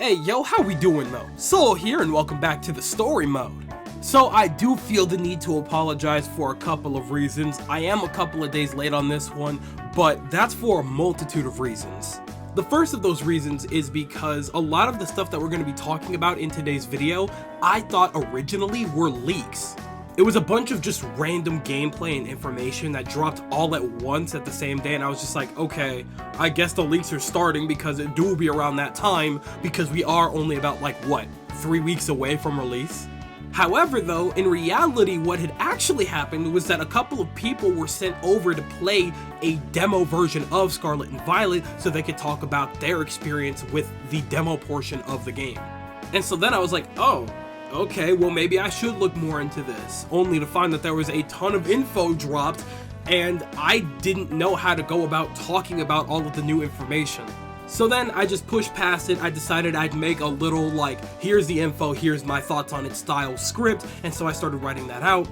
Hey yo, how we doing though? Solo here and welcome back to the story mode. So I do feel the need to apologize for a couple of reasons. I am a couple of days late on this one, but that's for a multitude of reasons. The first of those reasons is because a lot of the stuff that we're going to be talking about in today's video, I thought originally were leaks. It was a bunch of just random gameplay and information that dropped all at once at the same day, and I was just like, okay, I guess the leaks are starting because it do be around that time, because we are only about 3 weeks away from release. However though, in reality what had actually happened was that a couple of people were sent over to play a demo version of Scarlet and Violet so they could talk about their experience with the demo portion of the game. And so then I was like, oh, okay, well maybe I should look more into this, only to find that there was a ton of info dropped and I didn't know how to go about talking about all of the new information. So then I just pushed past it. I decided I'd make a little here's the info, here's my thoughts on it style script, and so I started writing that out.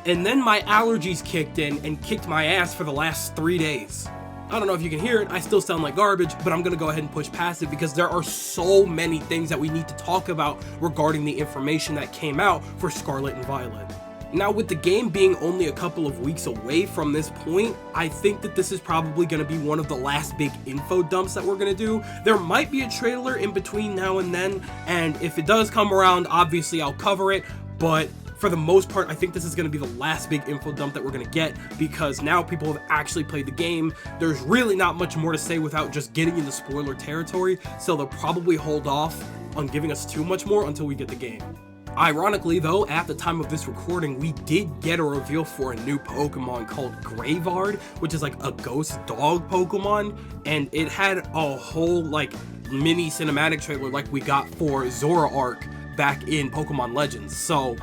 And then my allergies kicked in and kicked my ass for the last 3 days. I don't know if you can hear it, I still sound like garbage, but I'm gonna go ahead and push past it because there are so many things that we need to talk about regarding the information that came out for Scarlet and Violet. Now, with the game being only a couple of weeks away from this point, I think that this is probably going to be one of the last big info dumps that we're going to do. There might be a trailer in between now and then, and if it does come around, obviously I'll cover it, but for the most part, I think this is going to be the last big info dump that we're going to get, because now people have actually played the game. There's really not much more to say without just getting into spoiler territory, so they'll probably hold off on giving us too much more until we get the game. Ironically though, at the time of this recording, we did get a reveal for a new Pokemon called Graveyard, which is like a ghost dog Pokemon, and it had a whole mini cinematic trailer like we got for Zoroark back in Pokemon Legends. So,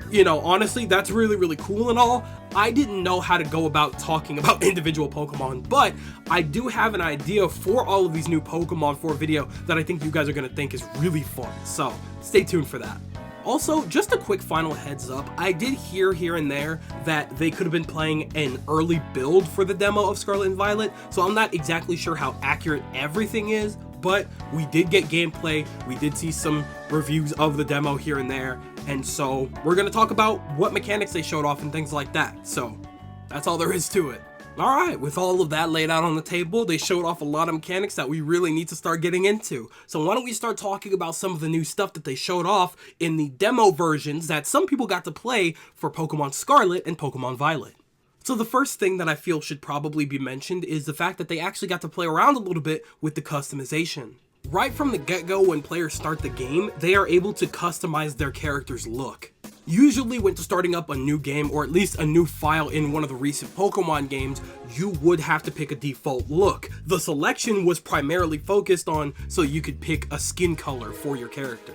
you know, honestly, that's really cool and all. I didn't know how to go about talking about individual Pokemon, but I do have an idea for all of these new Pokemon for a video that I think you guys are going to think is really fun, so stay tuned for that. Also, just a quick final heads up, I did hear here and there that they could have been playing an early build for the demo of Scarlet and Violet, so I'm not exactly sure how accurate everything is, but we did get gameplay, we did see some reviews of the demo here and there, and so we're going to talk about what mechanics they showed off and things like that, so that's all there is to it. Alright, with all of that laid out on the table, they showed off a lot of mechanics that we really need to start getting into. So why don't we start talking about some of the new stuff that they showed off in the demo versions that some people got to play for Pokemon Scarlet and Pokemon Violet. So the first thing that I feel should probably be mentioned is the fact that they actually got to play around a little bit with the customization. Right from the get-go, when players start the game, they are able to customize their character's look. Usually when starting up a new game, or at least a new file in one of the recent Pokemon games, you would have to pick a default look. The selection was primarily focused on so you could pick a skin color for your character.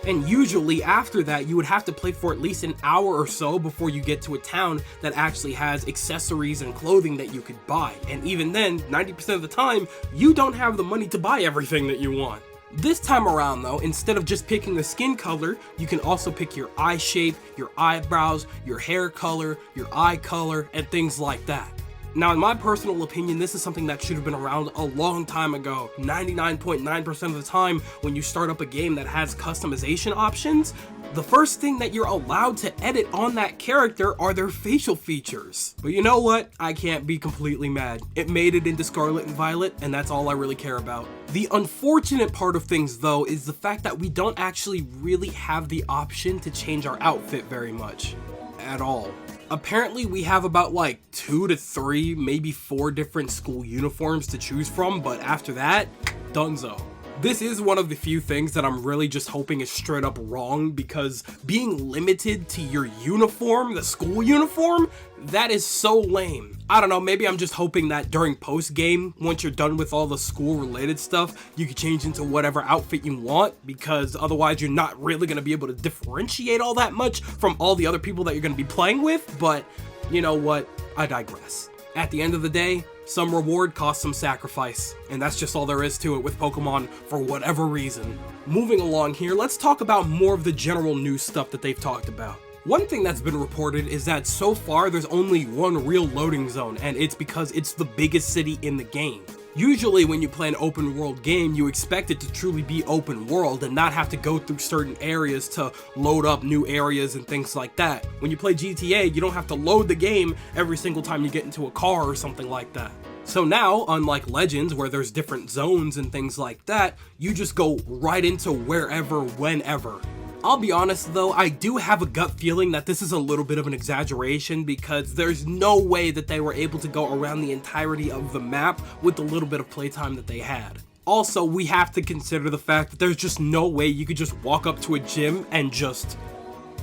And usually after that, you would have to play for at least an hour or so before you get to a town that actually has accessories and clothing that you could buy. And even then, 90% of the time, you don't have the money to buy everything that you want. This time around though, instead of just picking the skin color, you can also pick your eye shape, your eyebrows, your hair color, your eye color, and things like that. Now, in my personal opinion, this is something that should have been around a long time ago. 99.9% of the time, when you start up a game that has customization options, the first thing that you're allowed to edit on that character are their facial features. But you know what? I can't be completely mad. It made it into Scarlet and Violet, and that's all I really care about. The unfortunate part of things, though, is the fact that we don't actually really have the option to change our outfit very much. At all. Apparently we have about 2 to 3, maybe 4 different school uniforms to choose from, but after that, dunzo. This is one of the few things that I'm really just hoping is straight up wrong, because being limited to your uniform, the school uniform, that is so lame. I don't know, maybe I'm just hoping that during post-game, once you're done with all the school-related stuff, you can change into whatever outfit you want, because otherwise you're not really going to be able to differentiate all that much from all the other people that you're going to be playing with, but you know what, I digress. At the end of the day, some reward costs some sacrifice, and that's just all there is to it with Pokemon for whatever reason. Moving along here, let's talk about more of the general news stuff that they've talked about. One thing that's been reported is that so far there's only one real loading zone, and it's because it's the biggest city in the game. Usually when you play an open world game, you expect it to truly be open world and not have to go through certain areas to load up new areas and things like that. When you play GTA, you don't have to load the game every single time you get into a car or something like that. So now, unlike Legends, where there's different zones and things like that, you just go right into wherever, whenever. I'll be honest though, I do have a gut feeling that this is a little bit of an exaggeration because there's no way that they were able to go around the entirety of the map with the little bit of playtime that they had. Also, we have to consider the fact that there's just no way you could just walk up to a gym and just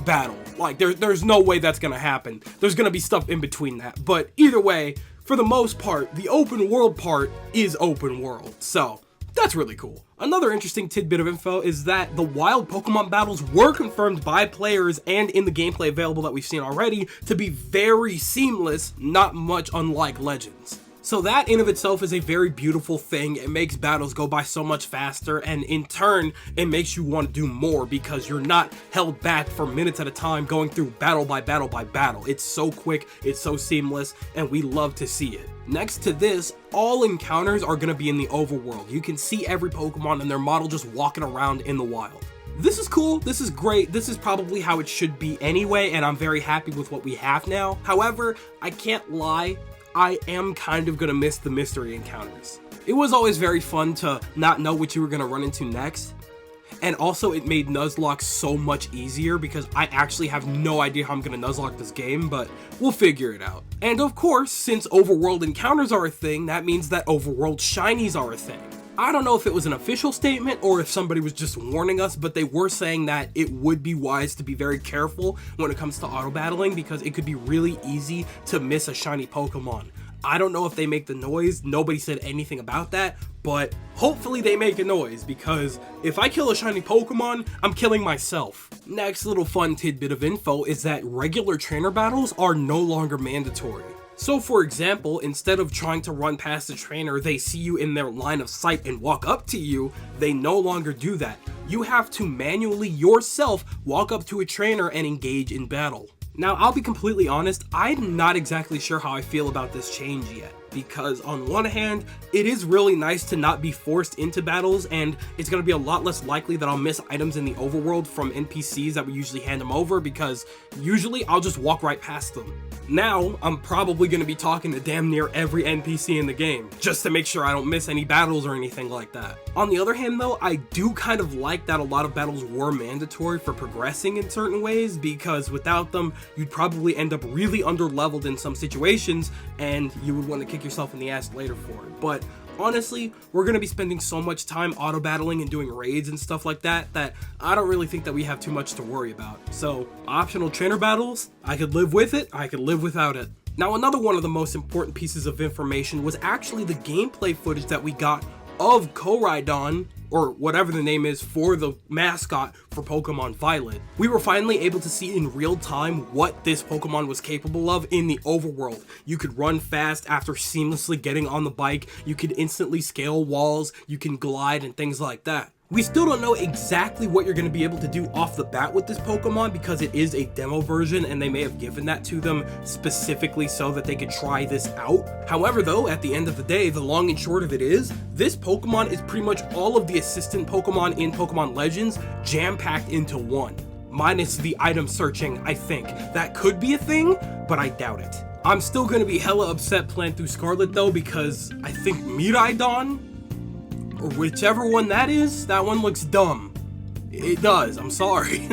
battle. Like, there's no way that's gonna happen. There's gonna be stuff in between that. But either way, for the most part, the open world part is open world. So that's really cool. Another interesting tidbit of info is that the wild Pokemon battles were confirmed by players and in the gameplay available that we've seen already to be very seamless, not much unlike Legends. So that in of itself is a very beautiful thing. It makes battles go by so much faster, and in turn, it makes you want to do more because you're not held back for minutes at a time going through battle by battle by battle. It's so quick, it's so seamless, and we love to see it. Next to this, all encounters are going to be in the overworld. You can see every Pokemon and their model just walking around in the wild. This is cool, this is great, this is probably how it should be anyway, and I'm very happy with what we have now. However, I can't lie, I am kind of gonna miss the mystery encounters. It was always very fun to not know what you were gonna run into next, and also it made Nuzlocke so much easier because I actually have no idea how I'm gonna Nuzlocke this game, but we'll figure it out. And of course, since overworld encounters are a thing, that means that overworld shinies are a thing. I don't know if it was an official statement or if somebody was just warning us, but they were saying that it would be wise to be very careful when it comes to auto battling because it could be really easy to miss a shiny Pokemon. I don't know if they make the noise, nobody said anything about that, but hopefully they make a noise because if I kill a shiny Pokemon, I'm killing myself. Next little fun tidbit of info is that regular trainer battles are no longer mandatory. So for example, instead of trying to run past the trainer, they see you in their line of sight and walk up to you, they no longer do that. You have to manually yourself walk up to a trainer and engage in battle. Now, I'll be completely honest, I'm not exactly sure how I feel about this change yet. Because on one hand, it is really nice to not be forced into battles, and it's going to be a lot less likely that I'll miss items in the overworld from NPCs that we usually hand them over, because usually I'll just walk right past them. Now, I'm probably going to be talking to damn near every NPC in the game, just to make sure I don't miss any battles or anything like that. On the other hand though, I do kind of like that a lot of battles were mandatory for progressing in certain ways, because without them, you'd probably end up really underleveled in some situations, and you would want to kick yourself in the ass later for it. But honestly, we're going to be spending so much time auto battling and doing raids and stuff like that that I don't really think that we have too much to worry about. So optional trainer battles, I could live with it, I could live without it. Now, another one of the most important pieces of information was actually the gameplay footage that we got of Koraidon, or whatever the name is for the mascot for Pokemon Violet. We were finally able to see in real time what this Pokemon was capable of in the overworld. You could run fast after seamlessly getting on the bike, you could instantly scale walls, you can glide and things like that. We still don't know exactly what you're going to be able to do off the bat with this Pokemon because it is a demo version and they may have given that to them specifically so that they could try this out. However though, at the end of the day, the long and short of it is, this Pokemon is pretty much all of the assistant Pokemon in Pokemon Legends jam-packed into one. Minus the item searching, I think. That could be a thing, but I doubt it. I'm still going to be hella upset playing through Scarlet though because I think Miraidon, or whichever one that is, that one looks dumb. It does, I'm sorry.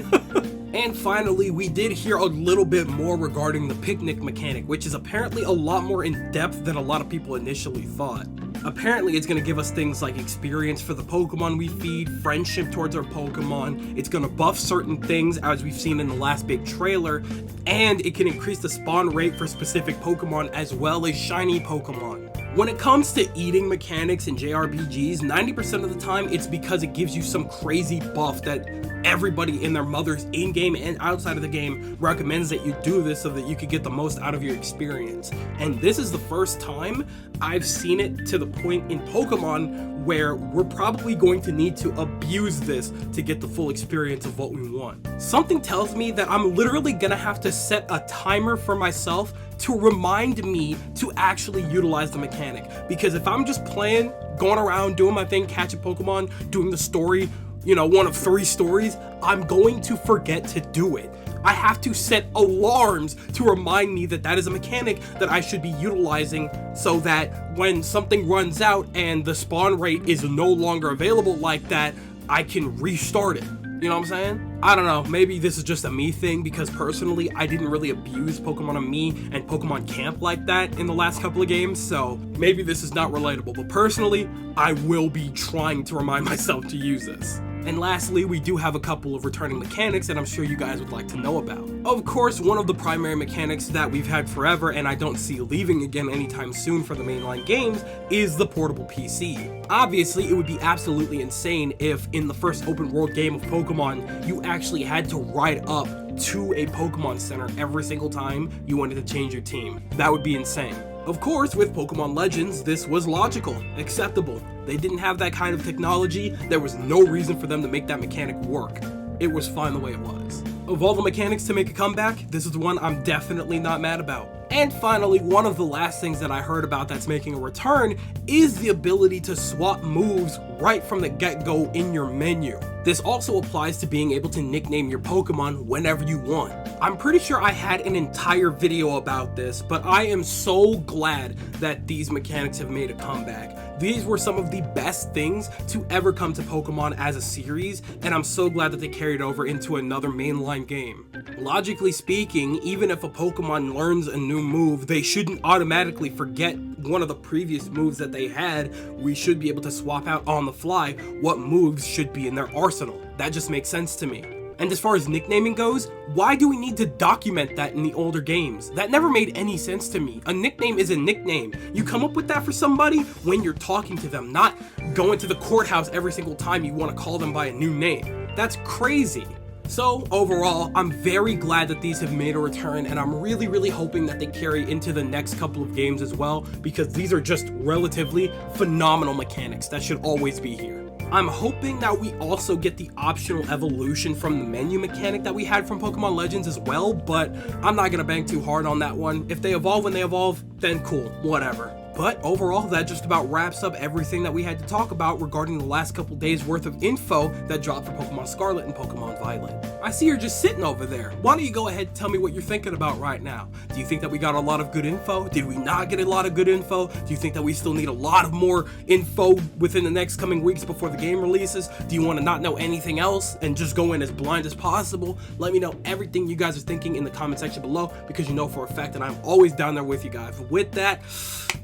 And finally, we did hear a little bit more regarding the picnic mechanic, which is apparently a lot more in depth than a lot of people initially thought. Apparently, it's going to give us things like experience for the Pokemon we feed, friendship towards our Pokemon, it's going to buff certain things as we've seen in the last big trailer, and it can increase the spawn rate for specific Pokemon as well as shiny Pokemon. When it comes to eating mechanics in JRPGs, 90% of the time it's because it gives you some crazy buff that everybody and their mothers in-game and outside of the game recommends that you do this so that you could get the most out of your experience. And this is the first time I've seen it to the point in Pokemon where we're probably going to need to abuse this to get the full experience of what we want. Something tells me that I'm literally gonna have to set a timer for myself to remind me to actually utilize the mechanic. Because if I'm just playing, going around, doing my thing, catching Pokemon, doing the story, you know, one of 3 stories, I'm going to forget to do it. I have to set alarms to remind me that that is a mechanic that I should be utilizing so that when something runs out and the spawn rate is no longer available like that, I can restart it. You know what I'm saying? I don't know, maybe this is just a me thing because personally I didn't really abuse Pokemon on Me and Pokemon Camp like that in the last couple of games, so maybe this is not relatable, but personally I will be trying to remind myself to use this. And lastly, we do have a couple of returning mechanics that I'm sure you guys would like to know about. Of course, one of the primary mechanics that we've had forever and I don't see leaving again anytime soon for the mainline games is the portable PC. Obviously, it would be absolutely insane if in the first open world game of Pokemon, you actually had to ride up to a Pokemon Center every single time you wanted to change your team. That would be insane. Of course, with Pokemon Legends, this was logical, acceptable. They didn't have that kind of technology. There was no reason for them to make that mechanic work. It was fine the way it was. Of all the mechanics to make a comeback, this is the one I'm definitely not mad about. And finally, one of the last things that I heard about that's making a return is the ability to swap moves right from the get-go in your menu. This also applies to being able to nickname your Pokemon whenever you want. I'm pretty sure I had an entire video about this, but I am so glad that these mechanics have made a comeback. These were some of the best things to ever come to Pokemon as a series, and I'm so glad that they carried over into another mainline game. Logically speaking, even if a Pokemon learns a new move, they shouldn't automatically forget one of the previous moves that they had. We should be able to swap out on the fly what moves should be in their arsenal. That just makes sense to me. And as far as nicknaming goes, why do we need to document that in the older games? That never made any sense to me. A nickname is a nickname. You come up with that for somebody when you're talking to them, not going to the courthouse every single time you want to call them by a new name. That's crazy. So overall, I'm very glad that these have made a return, and I'm really hoping that they carry into the next couple of games as well, because these are just relatively phenomenal mechanics that should always be here. I'm hoping that we also get the optional evolution from the menu mechanic that we had from Pokemon Legends as well, but I'm not gonna bang too hard on that one. If they evolve when they evolve, then cool, whatever. But overall, that just about wraps up everything that we had to talk about regarding the last couple days worth of info that dropped for Pokemon Scarlet and Pokemon Violet. I see you're just sitting over there. Why don't you go ahead and tell me what you're thinking about right now? Do you think that we got a lot of good info? Did we not get a lot of good info? Do you think that we still need a lot of more info within the next coming weeks before the game releases? Do you want to not know anything else and just go in as blind as possible? Let me know everything you guys are thinking in the comment section below, because you know for a fact that I'm always down there with you guys. With that,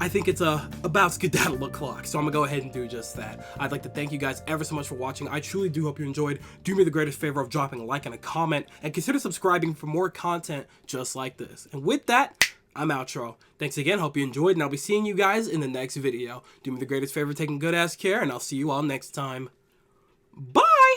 I think it's about skedaddle o'clock, so I'm gonna go ahead and do just that. I'd like to thank you guys ever so much for watching. I truly do hope you enjoyed. Do me the greatest favor of dropping a like and a comment, and consider subscribing for more content just like this. And with that, I'm outro. Thanks again, hope you enjoyed, and I'll be seeing you guys in the next video. Do me the greatest favor, taking good ass care, and I'll see you all next time. Bye!